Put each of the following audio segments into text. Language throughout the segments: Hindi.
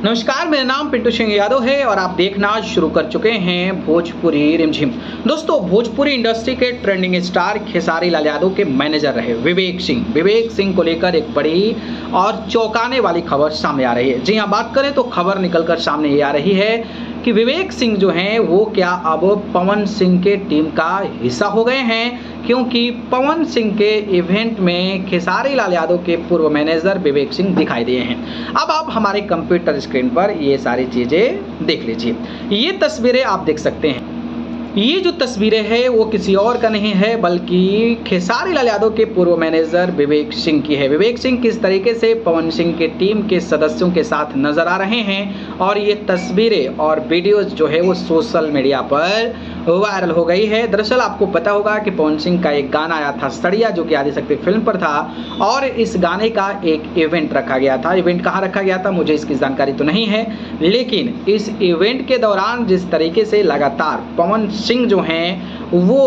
नमस्कार, मेरा नाम पिंटू सिंह यादव है और आप देखना शुरू कर चुके हैं भोजपुरी रिमझिम। दोस्तों, भोजपुरी इंडस्ट्री के ट्रेंडिंग स्टार खेसारी लाल यादव के मैनेजर रहे विवेक सिंह को लेकर एक बड़ी और चौंकाने वाली खबर सामने आ रही है। जी हाँ, बात करें तो खबर निकलकर सामने ये आ रही है कि विवेक सिंह जो हैं वो क्या अब पवन सिंह के टीम का हिस्सा हो गए हैं, क्योंकि पवन सिंह के इवेंट में खेसारी लाल यादव के पूर्व मैनेजर विवेक सिंह दिखाई दिए हैं। अब आप हमारे कंप्यूटर स्क्रीन पर ये सारी चीज़ें देख लीजिए। ये तस्वीरें आप देख सकते हैं। ये जो तस्वीरें हैं वो किसी और का नहीं है बल्कि खेसारी लाल यादव के पूर्व मैनेजर विवेक सिंह की है। विवेक सिंह किस तरीके से पवन सिंह के टीम के सदस्यों के साथ नजर आ रहे हैं और ये तस्वीरें और वीडियोस जो है वो सोशल मीडिया पर वायरल हो गई है। दरअसल आपको पता होगा कि पवन सिंह का एक गाना आया था सड़िया, जो कि आदिशक्ति फिल्म पर था, और इस गाने का एक इवेंट रखा गया था। इवेंट कहाँ रखा गया था मुझे इसकी जानकारी तो नहीं है, लेकिन इस इवेंट के दौरान जिस तरीके से लगातार पवन सिंह जो हैं वो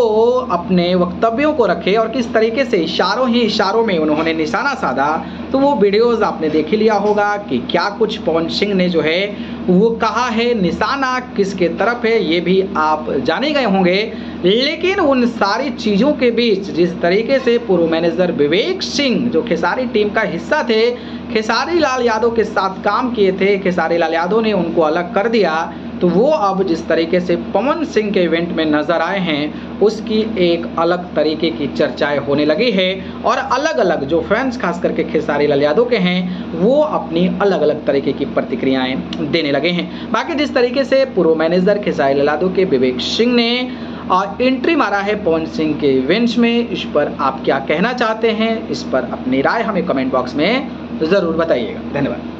अपने वक्तव्यों को रखे और किस तरीके से इशारों में उन्होंने निशाना साधा, तो वो वीडियोस आपने देख ही लिया होगा कि क्या कुछ पवन सिंह ने जो है वो कहा है, निशाना किसके तरफ है ये भी आप जाने गए होंगे। लेकिन उन सारी चीज़ों के बीच जिस तरीके से पूर्व मैनेजर विवेक सिंह जो खेसारी टीम का हिस्सा थे, खेसारी लाल यादव के साथ काम किए थे, खेसारी लाल यादव ने उनको अलग कर दिया, तो वो अब जिस तरीके से पवन सिंह के इवेंट में नजर आए हैं उसकी एक अलग तरीके की चर्चाएं होने लगी है और अलग अलग जो फैंस खास करके खेसारी लाल यादव के हैं वो अपनी अलग अलग तरीके की प्रतिक्रियाएं देने लगे हैं। बाकी जिस तरीके से पूर्व मैनेजर खेसारी लाल यादव के विवेक सिंह ने एंट्री मारा है पवन सिंह के इवेंट्स में, इस पर आप क्या कहना चाहते हैं, इस पर अपनी राय हमें कमेंट बॉक्स में ज़रूर बताइएगा। धन्यवाद।